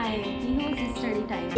time. He knows his study time.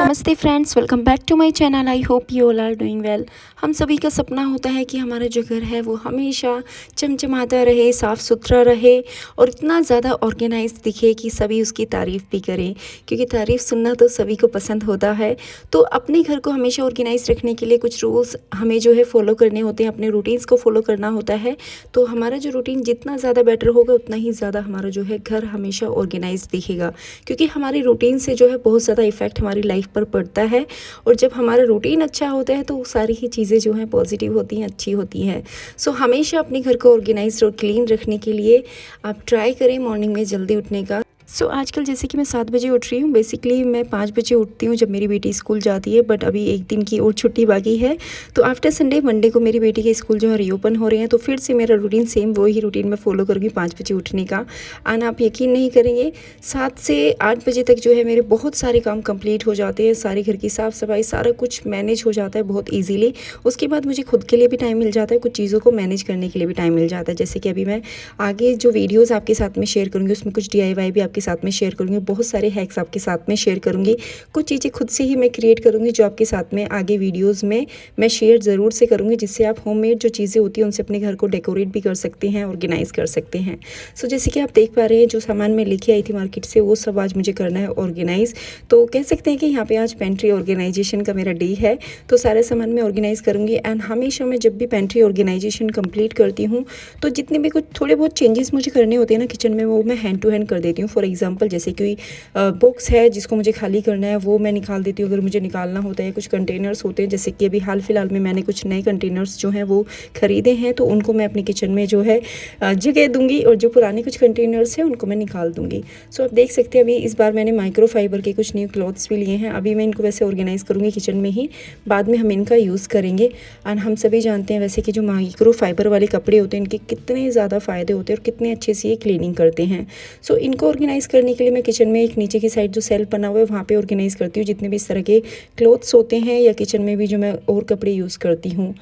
नमस्ते friends, welcome back to my channel. I hope you all are doing well. हम सभी का सपना होता है कि हमारा जो घर है वो हमेशा चमचमाता रहे, साफ़ सुथरा रहे और इतना ज़्यादा ऑर्गेनाइज दिखे कि सभी उसकी तारीफ़ भी करें, क्योंकि तारीफ़ सुनना तो सभी को पसंद होता है। तो अपने घर को हमेशा ऑर्गेनाइज रखने के लिए कुछ रूल्स हमें जो है फॉलो करने होते हैं, अपने रूटीन्स को फॉलो करना होता है। तो हमारा जो रूटीन जितना ज़्यादा बेटर होगा उतना ही ज़्यादा हमारा जो है घर हमेशा ऑर्गेनाइज दिखेगा, क्योंकि हमारी रूटीन से जो है बहुत ज़्यादा इफ़ेक्ट हमारी लाइफ पर पड़ता है। और जब हमारा रूटीन अच्छा होता है तो सारी ही चीज़ें जो हैं पॉजिटिव होती हैं, अच्छी होती हैं। सो हमेशा अपने घर को ऑर्गेनाइज और क्लीन रखने के लिए आप ट्राई करें मॉर्निंग में जल्दी उठने का। आजकल जैसे कि मैं 7 बजे उठ रही हूँ। बेसिकली मैं 5 बजे उठती हूँ जब मेरी बेटी स्कूल जाती है, बट अभी एक दिन की और छुट्टी बाकी है। तो आफ्टर संडे मंडे को मेरी बेटी के स्कूल जो है रीओपन हो रहे हैं, तो फिर से मेरा रूटीन सेम वही रूटीन मैं फॉलो करूँगी 5 बजे उठने का। और आप यकीन नहीं करेंगे, 7 से 8 बजे तक जो है मेरे बहुत सारे काम कंप्लीट हो जाते हैं। सारे घर की साफ़ सफाई सारा कुछ मैनेज हो जाता है बहुत ईजीली। उसके बाद मुझे खुद के लिए भी टाइम मिल जाता है, कुछ चीज़ों को मैनेज करने के लिए भी टाइम मिल जाता है। जैसे कि अभी मैं आगे जो वीडियोज़ आपके साथ में शेयर करूँगी उसमें कुछ DIY भी आपके साथ में शेयर करूँगी, बहुत सारे हैक्स आपके साथ में शेयर करूँगी। कुछ चीज़ें खुद से ही मैं क्रिएट करूँगी जो आपके साथ में आगे वीडियोज़ में मैं शेयर ज़रूर से करूँगी, जिससे आप होममेड जो चीज़ें होती हैं उनसे अपने घर को डेकोरेट भी कर सकते हैं, ऑर्गेनाइज़ कर सकते हैं। जैसे कि आप देख पा रहे हैं, जो सामान मैं लेके आई थी मार्केट से वो सब आज मुझे करना है ऑर्गेनाइज़। तो कह सकते हैं कि यहाँ पे आज पेंट्री ऑर्गेनाइजेशन का मेरा डे है। तो सारे सामान मैं ऑर्गेनाइज़ करूँगी। एंड हमेशा मैं जब भी पेंट्री ऑर्गेनाइजेशन कंप्लीट करती हूँ तो जितने भी कुछ थोड़े बहुत चेंजेस मुझे करने होते हैं ना किचन में, वो मैं हैंड टू हैंड कर देती हूँ। फॉर एग्जांपल जैसे कोई बॉक्स है जिसको मुझे खाली करना है वो मैं निकाल देती हूँ अगर मुझे निकालना होता है। कुछ कंटेनर्स होते हैं, जैसे कि अभी हाल फिलहाल में मैंने कुछ नए कंटेनर्स जो हैं वो ख़रीदे हैं, तो उनको मैं अपने किचन में जो है जगह दूँगी, और जो पुराने कुछ कंटेनर्स हैं उनको मैं निकाल दूँगी। आप देख सकते हैं अभी इस बार मैंने माइक्रो फाइबर के कुछ न्यू क्लॉथ्स भी लिए हैं। अभी मैं इनको वैसे ऑर्गेनाइज़ करूँगी किचन में ही, बाद में हम इनका यूज़ करेंगे। और हम सभी जानते हैं वैसे कि जो माइक्रो फाइबर वाले कपड़े होते हैं इनके कितने ज़्यादा फ़ायदे होते हैं और कितने अच्छे से ये क्लीनिंग करते हैं। इनको ऑर्गेनाइज़ करने के लिए मैं किचन में एक नीचे की साइड जो सेल्फ बना हुआ है वहाँ पे ऑर्गेनाइज़ करती हूँ जितने भी इस तरह के क्लॉथ्स होते हैं, या किचन में भी जो मैं और कपड़े यूज़ करती हूँ।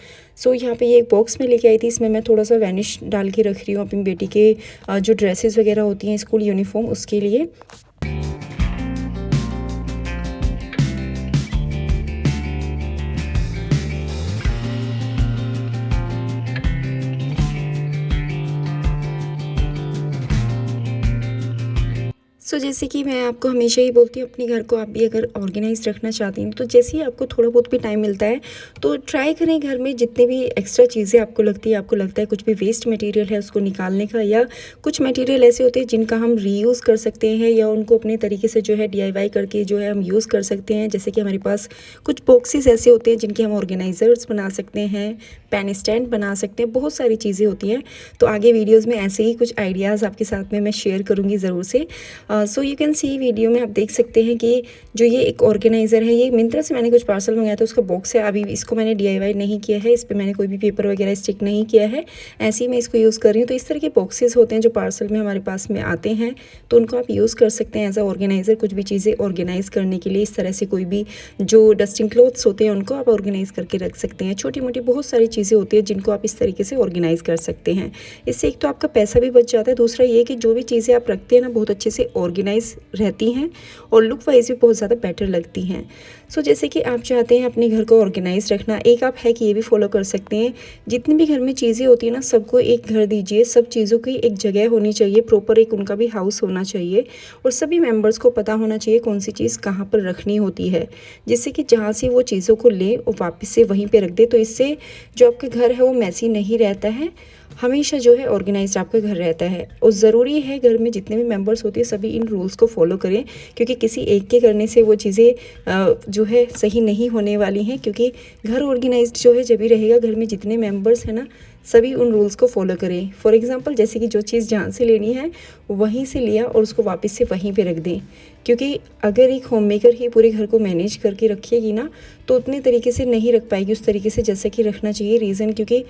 यहाँ पे ये एक बॉक्स में लेके आई थी, इसमें मैं थोड़ा सा वैनिश डाल के रख रही हूँ अपनी बेटी के जो ड्रेसेस वगैरह होती हैं स्कूल यूनिफॉर्म उसके लिए। जैसे कि मैं आपको हमेशा ही बोलती हूँ, अपने घर को आप भी अगर ऑर्गेनाइज रखना चाहती हैं तो जैसे ही आपको थोड़ा बहुत भी टाइम मिलता है तो ट्राई करें घर में जितने भी एक्स्ट्रा चीज़ें आपको लगता है कुछ भी वेस्ट मटेरियल है उसको निकालने का, या कुछ मटेरियल ऐसे होते हैं जिनका हम रीयूज़ कर सकते हैं या उनको अपने तरीके से जो है DIY करके जो है हम यूज़ कर सकते हैं। जैसे कि हमारे पास कुछ बॉक्सेस ऐसे होते हैं जिनके हम ऑर्गेनाइज़र्स बना सकते हैं, पेन स्टैंड बना सकते हैं, बहुत सारी चीज़ें होती हैं। तो आगे वीडियोज़ में ऐसे ही कुछ आइडियाज़ आपके साथ में मैं शेयर करूँगी ज़रूर से। यू कैन सी वीडियो में आप देख सकते हैं कि जो ये एक ऑर्गेनाइज़र है, ये मिंत्रा से मैंने कुछ पार्सल मंगाया था, उसका बॉक्स है। अभी इसको मैंने DIY नहीं किया है, इस पर मैंने कोई भी पेपर वगैरह स्टिक नहीं किया है, ऐसे ही मैं इसको यूज़ कर रही हूँ। तो इस तरह के बॉक्सेस होते हैं जो पार्सल में हमारे पास में आते हैं, तो उनको आप यूज़ कर सकते हैं एज अ ऑर्गेनाइज़र। कुछ भी चीज़ें ऑर्गेनाइज़ करने के लिए इस तरह से कोई भी जो डस्टिंग क्लॉथ्स होते हैं उनको आप ऑर्गेनाइज़ करके रख सकते हैं। छोटी मोटी बहुत सारी चीज़ें होती हैं जिनको आप इस तरीके से ऑर्गेनाइज़ कर सकते हैं। इससे एक तो आपका पैसा भी बच जाता है, दूसरा ये कि जो भी चीज़ें आप रखते हैं ना बहुत अच्छे से ऑर्गेनाइज रहती हैं और लुक वाइज भी बहुत ज़्यादा बेटर लगती हैं। जैसे कि आप चाहते हैं अपने घर को ऑर्गेनाइज रखना, एक आप है कि ये भी फॉलो कर सकते हैं। जितनी भी घर में चीज़ें होती हैं ना, सबको एक घर दीजिए, सब चीज़ों की एक जगह होनी चाहिए, प्रॉपर एक उनका भी हाउस होना चाहिए, और सभी मेंबर्स को पता होना चाहिए कौन सी चीज़ कहाँ पर रखनी होती है, जिससे कि जहाँ से वो चीज़ों को ले और वापस से वहीं पर रख दे। तो इससे जो आपका घर है वो मैसी नहीं रहता है, हमेशा जो है ऑर्गेनाइज्ड आपका घर रहता है। और ज़रूरी है घर में जितने भी मेंबर्स होते हैं सभी इन रूल्स को फॉलो करें, क्योंकि किसी एक के करने से वो चीज़ें जो है सही नहीं होने वाली हैं। क्योंकि घर ऑर्गेनाइज्ड जो है जब ही रहेगा, घर में जितने मेंबर्स हैं ना सभी उन रूल्स को फॉलो करें। फॉर एग्जांपल जैसे कि जो चीज़ जहाँ से लेनी है वहीं से लिया और उसको वापस से वहीं पे रख दें, क्योंकि अगर एक होम मेकर ही पूरे घर को मैनेज करके रखेगी ना तो उतने तरीके से नहीं रख पाएगी उस तरीके से जैसे कि रखना चाहिए। रीज़न क्योंकि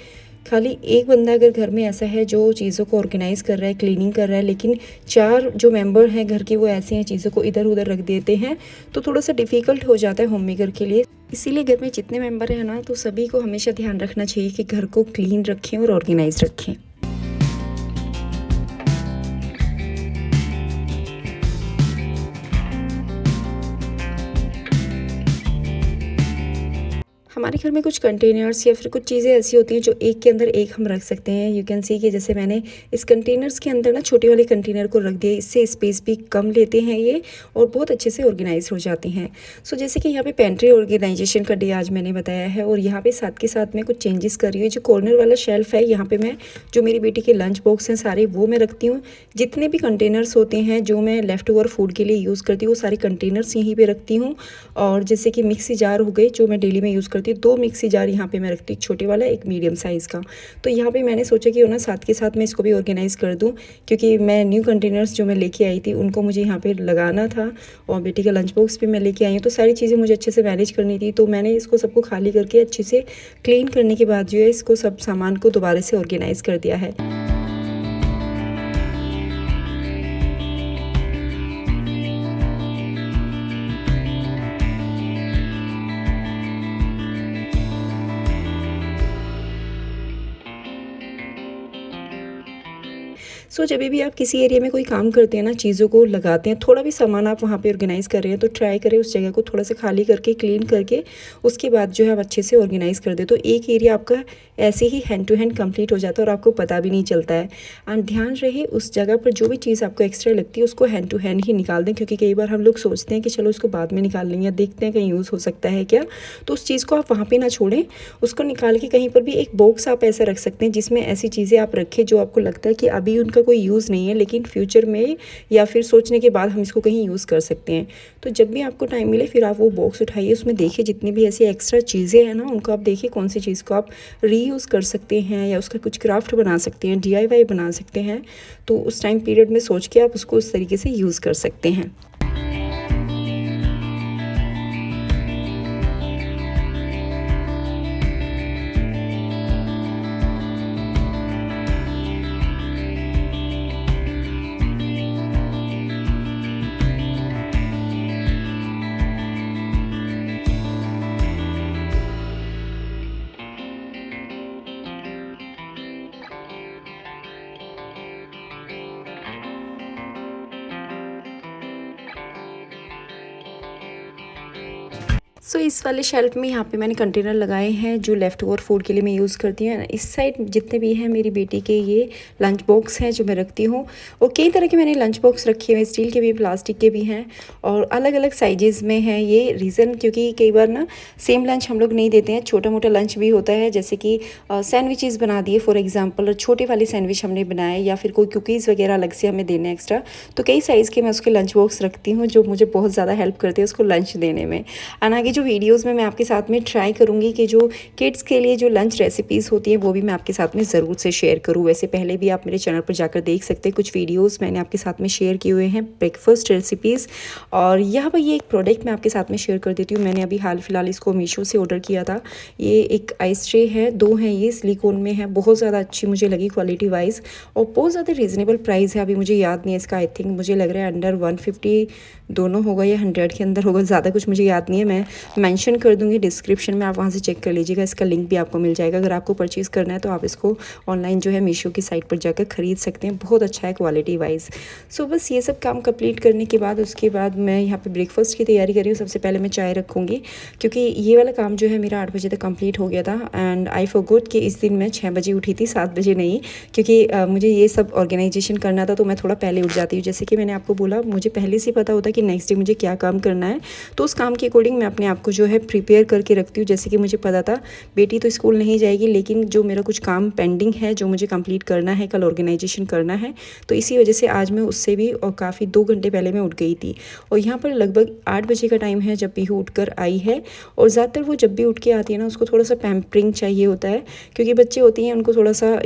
खाली एक बंदा अगर घर में ऐसा है जो चीज़ों को ऑर्गेनाइज़ कर रहा है, क्लीनिंग कर रहा है, लेकिन 4 जो मेंबर हैं घर के वो ऐसे हैं चीज़ों को इधर उधर रख देते हैं, तो थोड़ा सा डिफ़िकल्ट हो जाता है होम मेकर के लिए। इसीलिए घर में जितने मेंबर हैं ना तो सभी को हमेशा ध्यान रखना चाहिए कि घर को क्लीन रखें और ऑर्गेनाइज रखें। हमारे घर में कुछ कंटेनर्स या फिर कुछ चीज़ें ऐसी होती हैं जो एक के अंदर एक हम रख सकते हैं। यू कैन सी कि जैसे मैंने इस कंटेनर्स के अंदर ना छोटे वाले कंटेनर को रख दिया, इससे स्पेस भी कम लेते हैं ये और बहुत अच्छे से ऑर्गेनाइज हो जाते हैं। सो जैसे कि यहाँ पे पेंट्री ऑर्गेनाइजेशन का डे आज मैंने बताया है और यहाँ पे साथ के साथ मैं कुछ चेंजेस कर रही हूँ। जो कॉर्नर वाला शेल्फ है यहाँ पे मैं जो मेरी बेटी के लंच बॉक्स हैं सारे वो मैं रखती हूँ। जितने भी कंटेनर्स होते हैं जो मैं लेफ़्ट ओवर फूड के लिए यूज़ करती हूँ वो सारे कंटेनर्स यहीं पे रखती हूँ। और जैसे कि मिक्सी जार हो गए जो मैं डेली में यूज़ करती हूँ, 2 मिक्सी जार यहाँ पे मैं रखती हूँ, छोटे वाला एक मीडियम साइज़ का। तो यहाँ पे मैंने सोचा कि ना साथ के साथ मैं इसको भी ऑर्गेनाइज़ कर दूँ, क्योंकि मैं न्यू कंटेनर्स जो मैं लेके आई थी उनको मुझे यहाँ पे लगाना था और बेटी का लंच बॉक्स भी मैं लेके आई हूँ। तो सारी चीज़ें मुझे अच्छे से मैनेज करनी थी, तो मैंने इसको सबको खाली करके अच्छे से क्लीन करने के बाद जो है इसको सब सामान को दोबारा से ऑर्गेनाइज़ कर दिया है। सो जब भी आप किसी एरिया में कोई काम करते हैं ना, चीज़ों को लगाते हैं, थोड़ा भी सामान आप वहाँ पे ऑर्गेनाइज़ कर रहे हैं तो ट्राई करें उस जगह को थोड़ा सा खाली करके क्लीन करके उसके बाद जो है आप अच्छे से ऑर्गेनाइज़ कर दें। तो एक एरिया आपका ऐसे ही हैंड टू हैंड कंप्लीट हो जाता है और आपको पता भी नहीं चलता है। एंड ध्यान रहे उस जगह पर जो भी चीज़ आपको एक्स्ट्रा लगती है उसको हैंड टू हैंड ही निकाल दें, क्योंकि कई बार हम लोग सोचते हैं कि चलो उसको बाद में निकाल लेंगे या देखते हैं कहीं यूज़ हो सकता है क्या। तो उस चीज़ को आप वहाँ पर ना छोड़ें, उसको निकाल के कहीं पर भी एक बॉक्स आप ऐसा रख सकते हैं जिसमें ऐसी चीज़ें आप रखें जो आपको लगता है कि अभी उनका कोई यूज़ नहीं है लेकिन फ्यूचर में या फिर सोचने के बाद हम इसको कहीं यूज़ कर सकते हैं। तो जब भी आपको टाइम मिले फिर आप वो बॉक्स उठाइए, उसमें देखिए जितनी भी ऐसी एक्स्ट्रा चीज़ें हैं ना उनको आप देखिए कौन सी चीज़ को आप रीयूज़ कर सकते हैं या उसका कुछ क्राफ्ट बना सकते हैं, DIY बना सकते हैं। तो उस टाइम पीरियड में सोच के आप उसको उस तरीके से यूज़ कर सकते हैं। सो इस वाले शेल्फ में यहाँ पे मैंने कंटेनर लगाए हैं जो लेफ़्ट ओवर फूड के लिए मैं यूज़ करती हूँ। इस साइड जितने भी हैं मेरी बेटी के ये लंच बॉक्स हैं जो मैं रखती हूँ और कई तरह के मैंने लंच बॉक्स रखे हुए, स्टील के भी प्लास्टिक के भी हैं और अलग अलग साइजेज़ में हैं। ये रीज़न क्योंकि कई बार ना सेम लंच हम लोग नहीं देते हैं, छोटा मोटा लंच भी होता है। जैसे कि सैंडविचेज़ बना दिए फॉर एग्जाम्पल, छोटे वाले सैंडविच हमने बनाए या फिर कोई कुकीज़ वगैरह अलग से हमें देने एक्स्ट्रा, तो कई साइज़ के मैं उसके लंच बॉक्स रखती हूँ जो मुझे बहुत ज़्यादा हेल्प करते हैं उसको लंच देने में। और आगे जो वीडियोस में मैं आपके साथ में ट्राई करूँगी कि जो किड्स के लिए जो लंच रेसिपीज़ होती हैं वो भी मैं आपके साथ में ज़रूर से शेयर करूँ। वैसे पहले भी आप मेरे चैनल पर जाकर देख सकते हैं, कुछ वीडियोस मैंने आपके साथ में शेयर किए हुए हैं ब्रेकफास्ट रेसिपीज़। और यहाँ पर ये एक प्रोडक्ट मैं आपके साथ में शेयर कर देती हूँ। मैंने अभी हाल फिलहाल इसको मीशो से ऑर्डर किया था। ये एक आइस ट्रे है, 2 हैं, ये सिलिकॉन में है, बहुत ज़्यादा अच्छी मुझे लगी क्वालिटी वाइज और बहुत ज़्यादा रीज़नेबल प्राइस है। अभी मुझे याद नहीं है इसका, आई थिंक मुझे लग रहा है अंडर 150 दोनों होगा या 100 के अंदर होगा, ज़्यादा कुछ मुझे याद नहीं है। मैं मेंशन कर दूंगी डिस्क्रिप्शन में, आप वहाँ से चेक कर लीजिएगा, इसका लिंक भी आपको मिल जाएगा। अगर आपको परचेज़ करना है तो आप इसको ऑनलाइन जो है मीशो की साइट पर जाकर ख़रीद सकते हैं, बहुत अच्छा है क्वालिटी वाइज। सो बस ये सब काम कंप्लीट करने के बाद उसके बाद मैं यहाँ पे ब्रेकफास्ट की तैयारी कर रही हूँ। सबसे पहले मैं चाय रखूँगी क्योंकि ये वाला काम जो है मेरा 8 बजे तक कंप्लीट हो गया था एंड आई फॉरगॉट कि इस दिन मैं 6 बजे उठी थी, 7 बजे नहीं, क्योंकि मुझे ये सब ऑर्गेनाइजेशन करना था तो मैं थोड़ा पहले उठ जाती हूँ। जैसे कि मैंने आपको बोला मुझे पहले से पता होता कि नेक्स्ट डे मुझे क्या काम करना है, तो उस काम के अकॉर्डिंग मैं अपने आप को जो है प्रिपेयर करके रखती हूँ। जैसे कि मुझे पता था बेटी तो स्कूल नहीं जाएगी लेकिन जो मेरा कुछ काम पेंडिंग है जो मुझे कंप्लीट करना है, कल ऑर्गेनाइजेशन करना है, तो इसी वजह से आज मैं उससे भी और काफ़ी 2 घंटे पहले मैं उठ गई थी। और यहाँ पर लगभग 8 बजे का टाइम है जब पीहू उठकर आई है और ज़्यादातर वो जब भी उठ के आती है ना उसको थोड़ा सा पैम्परिंग चाहिए होता है, क्योंकि बच्चे होती हैं उनको थोड़ा सा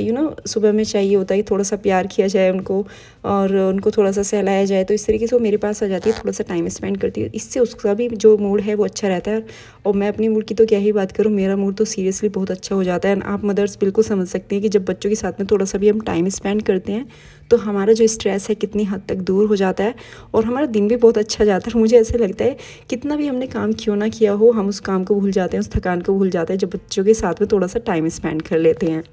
सुबह में चाहिए होता है थोड़ा सा प्यार किया जाए उनको और उनको थोड़ा सा सहलाया जाए। तो इस तरीके से वो मेरे पास आ जाती है, थोड़ा सा टाइम स्पेंड करती है, इससे उसका भी जो मूड है वो अच्छा रहता है। और मैं अपनी मूड की तो क्या ही बात करूँ, मेरा मूड तो सीरियसली बहुत अच्छा हो जाता है। आप मदर्स बिल्कुल समझ सकती हैं कि जब बच्चों के साथ में थोड़ा सा भी हम टाइम स्पेंड करते हैं तो हमारा जो स्ट्रेस है कितनी हद तक दूर हो जाता है और हमारा दिन भी बहुत अच्छा जाता है। मुझे ऐसा लगता है कितना भी हमने काम क्यों ना किया हो, हम उस काम को भूल जाते हैं, उस थकान को भूल जाते हैं जब बच्चों के साथ में थोड़ा सा टाइम स्पेंड कर लेते हैं।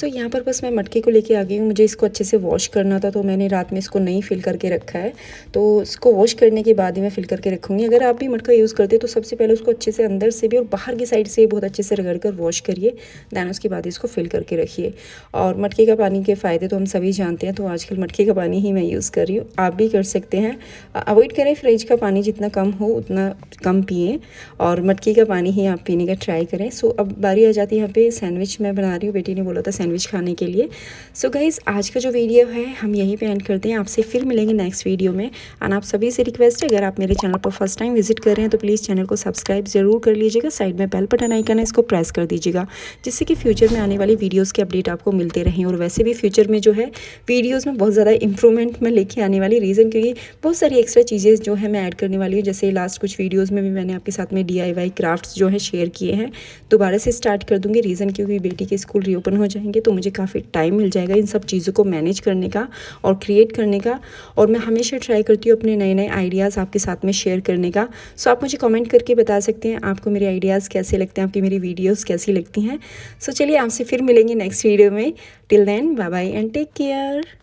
सो यहाँ पर बस मैं मटके को लेके आ गई हूँ। मुझे इसको अच्छे से वॉश करना था, तो मैंने रात में इसको नहीं फिल करके रखा है। तो इसको वॉश करने के बाद ही मैं फिल करके रखूँगी। अगर आप भी मटका यूज़ करते हो तो सबसे पहले उसको अच्छे से अंदर से भी और बाहर की साइड से बहुत अच्छे से रगड़ कर वॉश करिए, दैन उसके बाद इसको फिल करके रखिए। और मटके का पानी के फ़ायदे तो हम सभी जानते हैं, तो आजकल मटके का पानी ही मैं यूज़ कर रही हूँ। आप भी कर सकते हैं। अवॉइड करें फ्रिज का पानी, जितना कम हो उतना कम पिएँ और मटके का पानी ही आप पीने का ट्राई करें। सो अब बारी आ जाती है यहाँ पे सैंडविच मैं बना रही हूँ। बेटी ने बोला था सैंडविच खाने के लिए। सो गाइज़, आज का जो वीडियो है हम यहीं पे एंड करते हैं। आपसे फिर मिलेंगे नेक्स्ट वीडियो में। एंड आप सभी से रिक्वेस्ट है, अगर आप मेरे चैनल पर फर्स्ट टाइम विजिट कर रहे हैं तो प्लीज़ चैनल को सब्सक्राइब ज़रूर कर लीजिएगा। साइड में बेल बटन आइकन है, इसको प्रेस कर दीजिएगा, जिससे कि फ्यूचर में आने वाली वीडियोज़ के अपडेट आपको मिलते रहें। और वैसे भी फ्यूचर में जो है वीडियोज़ में बहुत ज़्यादा इंप्रूवमेंट में लेके आने वाली, रीज़न क्योंकि बहुत सारी एक्स्ट्रा चीज़ें जो है मैं ऐड करने वाली हूँ। जैसे लास्ट कुछ वीडियोज़ में भी मैंने आपके साथ में DIY क्राफ्ट्स जो है शेयर किए हैं, दोबारा से स्टार्ट कर दूँगी। रीज़न क्योंकि बेटी के स्कूल रीओपन हो जाएंगे, तो मुझे काफ़ी टाइम मिल जाएगा इन सब चीज़ों को मैनेज करने का और क्रिएट करने का। और मैं हमेशा ट्राई करती हूँ अपने नए नए आइडियाज़ आपके साथ में शेयर करने का। सो आप मुझे कमेंट करके बता सकते हैं आपको मेरे आइडियाज़ कैसे लगते हैं, आपकी मेरी वीडियोज़ कैसी लगती हैं। सो चलिए आपसे फिर मिलेंगे नेक्स्ट वीडियो में। Till then bye bye and take care.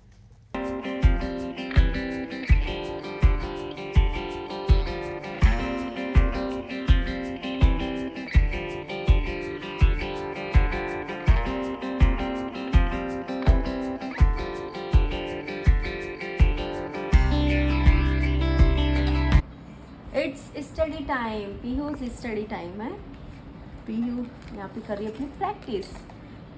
It's study time, Pihu's study time है। पीहू यहाँ पे कर रही है अपनी प्रैक्टिस।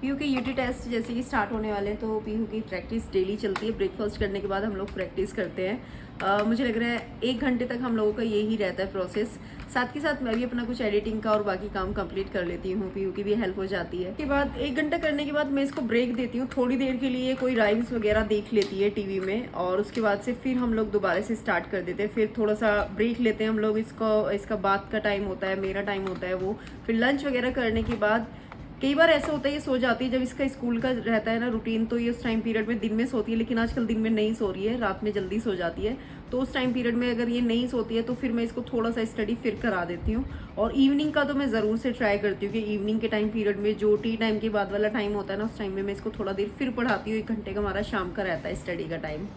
पीहू के यूटी टेस्ट जैसे कि स्टार्ट होने वाले हैं, तो पीहू की प्रैक्टिस डेली चलती है। ब्रेकफास्ट करने के बाद हम लोग प्रैक्टिस करते हैं। मुझे लग रहा है 1 घंटे तक हम लोगों का यही रहता है प्रोसेस। साथ के साथ मैं भी अपना कुछ एडिटिंग का और बाकी काम कंप्लीट कर लेती हूँ। पीहू की भी हेल्प हो जाती है। उसके बाद 1 घंटा करने के बाद मैं इसको ब्रेक देती हूँ। थोड़ी देर के लिए कोई राइम्स वगैरह देख लेती है टीवी में, और उसके बाद से फिर हम लोग दोबारा से स्टार्ट कर देते हैं। फिर थोड़ा सा ब्रेक लेते हैं हम लोग। इसका बात का टाइम होता है, मेरा टाइम होता है वो। फिर लंच वगैरह करने के बाद कई बार ऐसा होता है ये सो जाती है। जब इसका स्कूल का रहता है ना रूटीन, तो ये उस टाइम पीरियड में दिन में सोती है, लेकिन आजकल दिन में नहीं सो रही है, रात में जल्दी सो जाती है। तो उस टाइम पीरियड में अगर ये नहीं सोती है तो फिर मैं इसको थोड़ा सा स्टडी फिर करा देती हूँ। और इवनिंग का तो मैं ज़रूर से ट्राई करती हूँ कि इवनिंग के टाइम पीरियड में जो टी टाइम के बाद वाला टाइम होता है ना, उस टाइम में मैं इसको थोड़ा देर फिर पढ़ाती हूँ। 1 घंटे का हमारा शाम का रहता है स्टडी का टाइम।